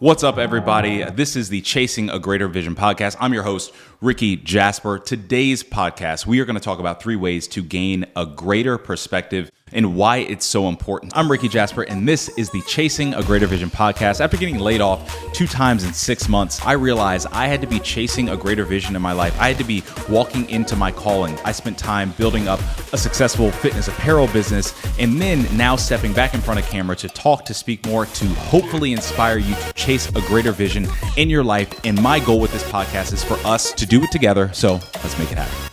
What's up, everybody? This is the Chasing a Greater Vision podcast. I'm your host, Rickey Jasper. Today's podcast, we are going to talk about 3 ways to gain a greater perspective and why it's so important. I'm Rickey Jasper, and this is the Chasing a Greater Vision podcast. After getting laid off 2 times in 6 months, I realized I had to be chasing a greater vision in my life. I had to be walking into my calling. I spent time building up a successful fitness apparel business, and then now stepping back in front of camera to talk, to speak more, to hopefully inspire you to chase a greater vision in your life. And my goal with this podcast is for us to do it together. So let's make it happen.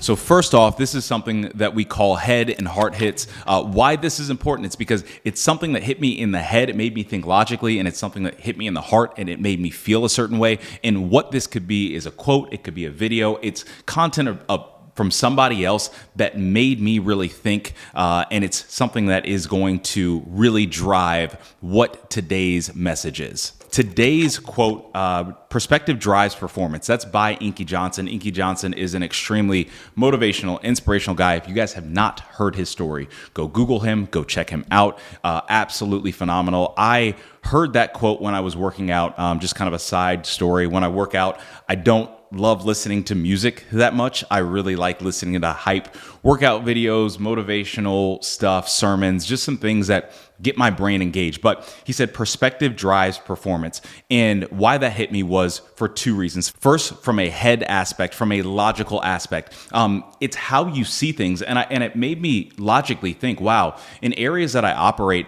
So first off, this is something that we call head and heart hits. Why this is important, it's because it's something that hit me in the head. It made me think logically, and it's something that hit me in the heart, and it made me feel a certain way. And what this could be is a quote. It could be a video. It's content from somebody else that made me really think, and it's something that is going to really drive what today's message is. Today's quote, perspective drives performance. That's by Rickey Johnson. Rickey Johnson is an extremely motivational, inspirational guy. If you guys have not heard his story, go Google him, go check him out. Absolutely phenomenal. I heard that quote when I was working out, just kind of a side story. When I work out, I don't love listening to music that much. I really like listening to hype workout videos, motivational stuff, sermons, just some things that get my brain engaged. But he said perspective drives performance. And why that hit me was for 2 reasons. First, from a head aspect, from a logical aspect. It's how you see things. And it made me logically think, wow, in areas that I operate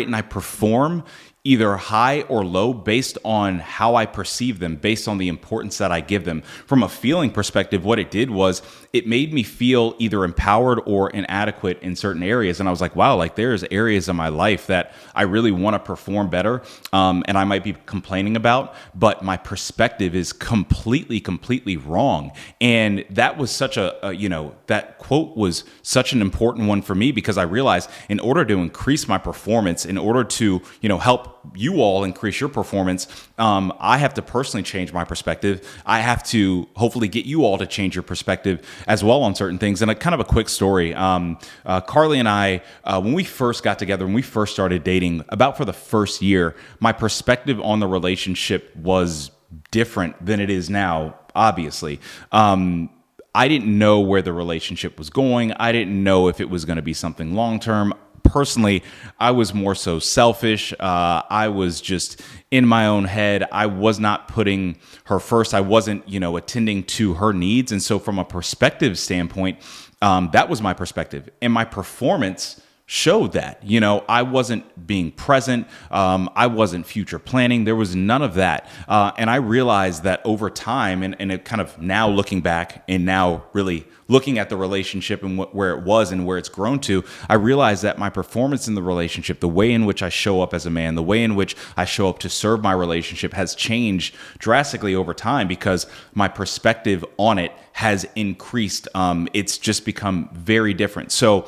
and I perform either high or low based on how I perceive them, based on the importance that I give them. From a feeling perspective, what it did was it made me feel either empowered or inadequate in certain areas. And I was like, wow, like there's areas in my life that I really want to perform better, and I might be complaining about, but my perspective is completely wrong. And that was such that quote was such an important one for me, because I realized in order to increase my performance, in order to, help you all increase your performance, I have to personally change my perspective. I have to hopefully get you all to change your perspective as well on certain things. And a kind of a quick story. Carly and I, when we first got together, when we first started dating, about for the first year, my perspective on the relationship was different than it is now, obviously. I didn't know where the relationship was going. I didn't know if it was going to be something long-term. Personally, I was more so selfish. I was just in my own head. I was not putting her first. I wasn't, attending to her needs. And so from a perspective standpoint, that was my perspective. And my performance showed that. I wasn't being present. I wasn't future planning. There was none of that. And I realized that over time, and it kind of now looking back and now really looking at the relationship and where it was and where it's grown to, I realized that my performance in the relationship, the way in which I show up as a man, the way in which I show up to serve my relationship has changed drastically over time, because my perspective on it has increased. It's just become very different. So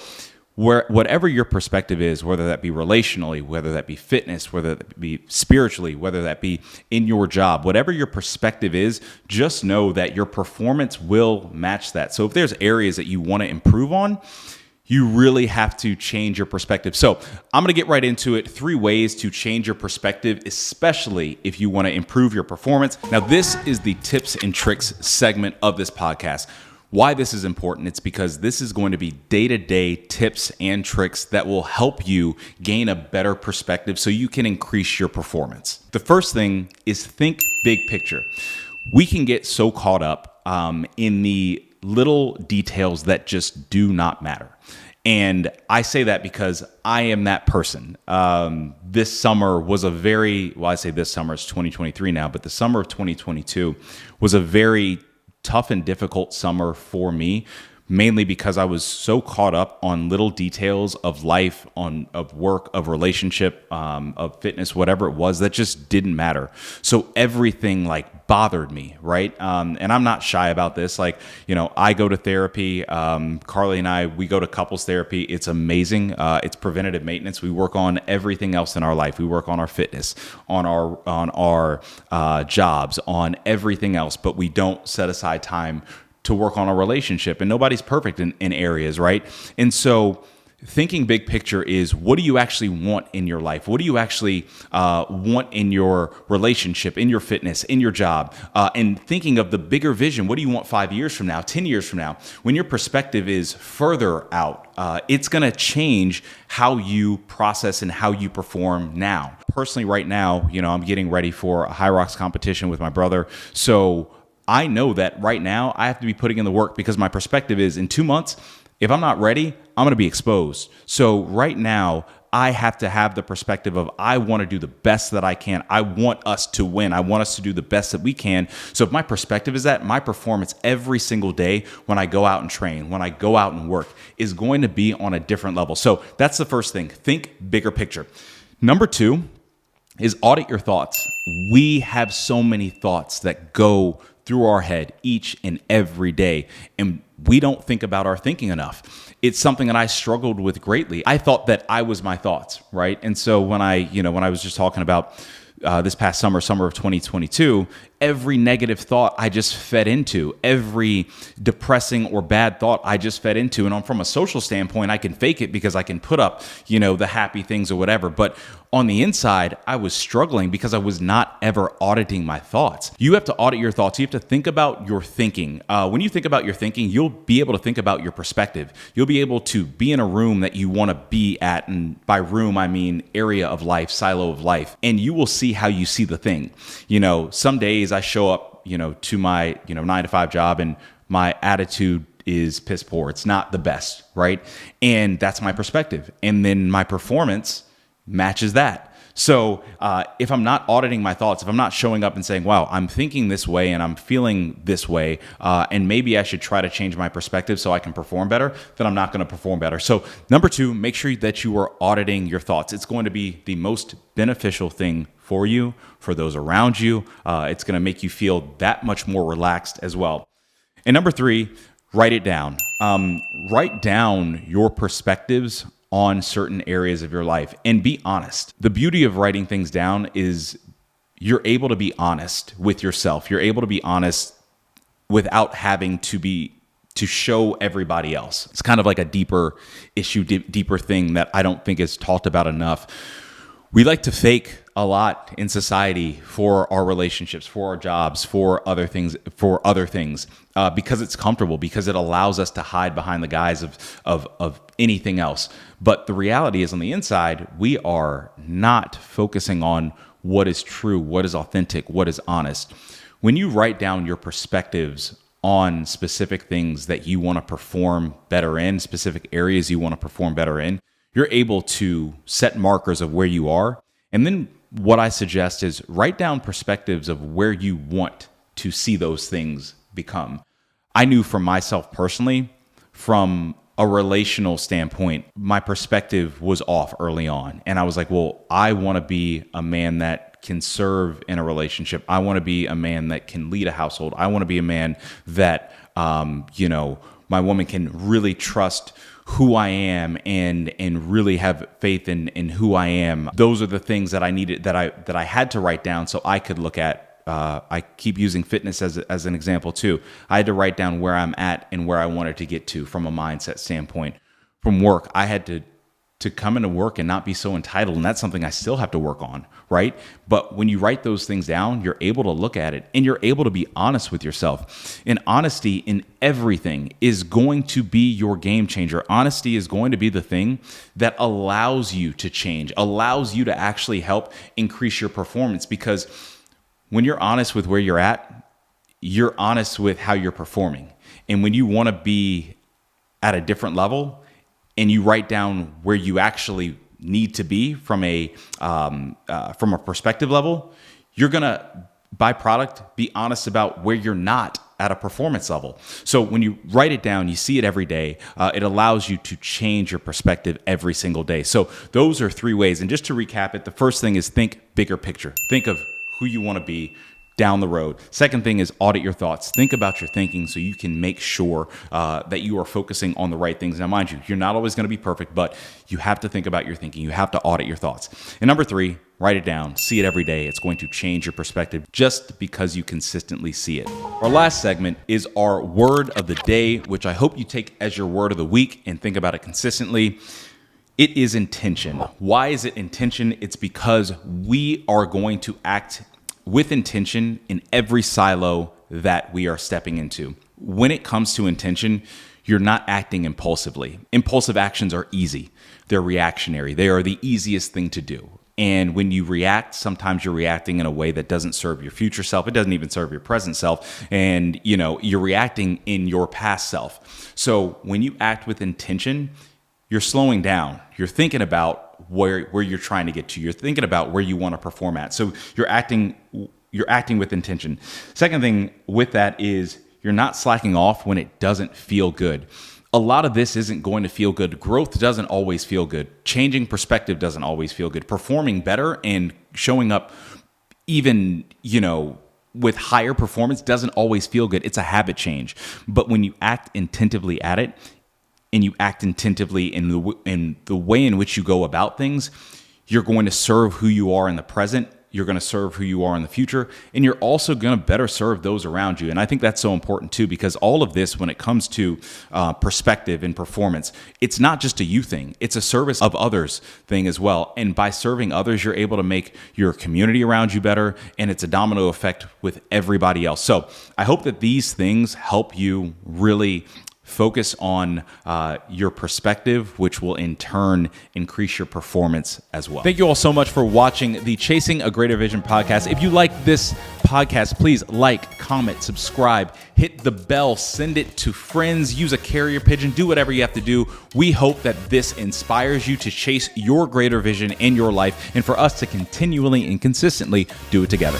whatever your perspective is, whether that be relationally, whether that be fitness, whether that be spiritually, whether that be in your job, whatever your perspective is, just know that your performance will match that. So if there's areas that you want to improve on, you really have to change your perspective. So I'm going to get right into it. 3 ways to change your perspective, especially if you want to improve your performance. Now, this is the tips and tricks segment of this podcast. Why this is important, it's because this is going to be day-to-day tips and tricks that will help you gain a better perspective so you can increase your performance. The first thing is think big picture. We can get so caught up in the little details that just do not matter. And I say that because I am that person. This summer was I say this summer, it's 2023 now, but the summer of 2022 was a very tough and difficult summer for me, mainly because I was so caught up on little details of life, of work, of relationship, of fitness, whatever it was, that just didn't matter. So everything bothered me, right? And I'm not shy about this. I go to therapy. Carly and I, we go to couples therapy. It's amazing. It's preventative maintenance. We work on everything else in our life. We work on our fitness, on our jobs, on everything else, but we don't set aside time to work on a relationship. And nobody's perfect in areas, right? And so thinking big picture is, what do you actually want in your life? What do you actually want in your relationship, in your fitness, in your job? And thinking of the bigger vision, what do you want 5 years from now, 10 years from now? When your perspective is further out, it's going to change how you process and how you perform now. Personally, right now, I'm getting ready for a high rocks competition with my brother. So I know that right now I have to be putting in the work, because my perspective is, in 2 months, if I'm not ready, I'm going to be exposed. So right now, I have to have the perspective of, I want to do the best that I can. I want us to win. I want us to do the best that we can. So if my perspective is that, my performance every single day when I go out and train, when I go out and work, is going to be on a different level. So that's the first thing. Think bigger picture. Number 2 is audit your thoughts. We have so many thoughts that go through our head each and every day, and we don't think about our thinking enough. It's something that I struggled with greatly. I thought that I was my thoughts, right? And so when I was just talking about this past summer of 2022, every negative thought I just fed into, every depressing or bad thought I just fed into. And from a social standpoint, I can fake it because I can put up, the happy things or whatever. But on the inside, I was struggling because I was not ever auditing my thoughts. You have to audit your thoughts. You have to think about your thinking. When you think about your thinking, you'll be able to think about your perspective. You'll be able to be in a room that you want to be at. And by room, I mean area of life, silo of life. And you will see how you see the thing. Some days I show up, to my, 9 to 5 job, and my attitude is piss poor. It's not the best, right? And that's my perspective. And then my performance matches that. So if I'm not auditing my thoughts, if I'm not showing up and saying, wow, I'm thinking this way and I'm feeling this way, and maybe I should try to change my perspective so I can perform better, then I'm not going to perform better. So number 2, make sure that you are auditing your thoughts. It's going to be the most beneficial thing for you, for those around you. It's going to make you feel that much more relaxed as well. And number 3, write it down. Write down your perspectives on certain areas of your life and be honest. The beauty of writing things down is you're able to be honest with yourself. You're able to be honest without having to show everybody else. It's kind of like a deeper issue, deeper thing that I don't think is talked about enough. We like to fake a lot in society for our relationships, for our jobs, for other things, because it's comfortable, because it allows us to hide behind the guise of anything else. But the reality is, on the inside, we are not focusing on what is true, what is authentic, what is honest. When you write down your perspectives on specific things that you want to perform better in, specific areas you want to perform better in, you're able to set markers of where you are. And then what I suggest is write down perspectives of where you want to see those things become. I knew for myself personally, from a relational standpoint, my perspective was off early on. And I was like, well, I want to be a man that can serve in a relationship. I want to be a man that can lead a household. I want to be a man that, my woman can really trust who I am and really have faith in who I am. Those are the things that I needed, that I had to write down so I could look at. I keep using fitness as an example too. I had to write down where I'm at and where I wanted to get to from a mindset standpoint. From work, I had to come into work and not be so entitled, and that's something I still have to work on, right? But when you write those things down, you're able to look at it and you're able to be honest with yourself. And honesty in everything is going to be your game changer. Honesty is going to be the thing that allows you to change, allows you to actually help increase your performance, because when you're honest with where you're at, you're honest with how you're performing. And when you want to be at a different level and you write down where you actually need to be from a perspective level, you're going to, by product, be honest about where you're not at a performance level. So when you write it down, you see it every day. It allows you to change your perspective every single day. So those are 3 ways. And just to recap it, the first thing is think bigger picture. Think of who you want to be down the road. Second thing is audit your thoughts. Think about your thinking so you can make sure that you are focusing on the right things. Now, mind you, you're not always going to be perfect, but you have to think about your thinking. You have to audit your thoughts. And number 3, write it down. See it every day. It's going to change your perspective just because you consistently see it. Our last segment is our word of the day, which I hope you take as your word of the week and think about it consistently. It is intention. Why is it intention? It's because we are going to act with intention in every silo that we are stepping into. When it comes to intention, you're not acting impulsively. Impulsive actions are easy. They're reactionary. They are the easiest thing to do. And when you react, sometimes you're reacting in a way that doesn't serve your future self. It doesn't even serve your present self. And, you're reacting in your past self. So when you act with intention, you're slowing down. You're thinking about where you're trying to get to. You're thinking about where you want to perform at. So you're acting with intention. Second thing with that is you're not slacking off when it doesn't feel good. A lot of this isn't going to feel good. Growth doesn't always feel good. Changing perspective doesn't always feel good. Performing better and showing up even, with higher performance doesn't always feel good. It's a habit change. But when you act intentively at it and you act intentively in the way in which you go about things, you're going to serve who you are in the present. You're going to serve who you are in the future, and you're also going to better serve those around you. And I think that's so important too, because all of this, when it comes to perspective and performance, it's not just a you thing. It's a service of others thing as well. And by serving others, you're able to make your community around you better, and it's a domino effect with everybody else. So I hope that these things help you really focus on your perspective, which will in turn increase your performance as well. Thank you all so much for watching the Chasing a Greater Vision podcast. If you like this podcast, please like, comment, subscribe, hit the bell, send it to friends, use a carrier pigeon, do whatever you have to do. We hope that this inspires you to chase your greater vision in your life and for us to continually and consistently do it together.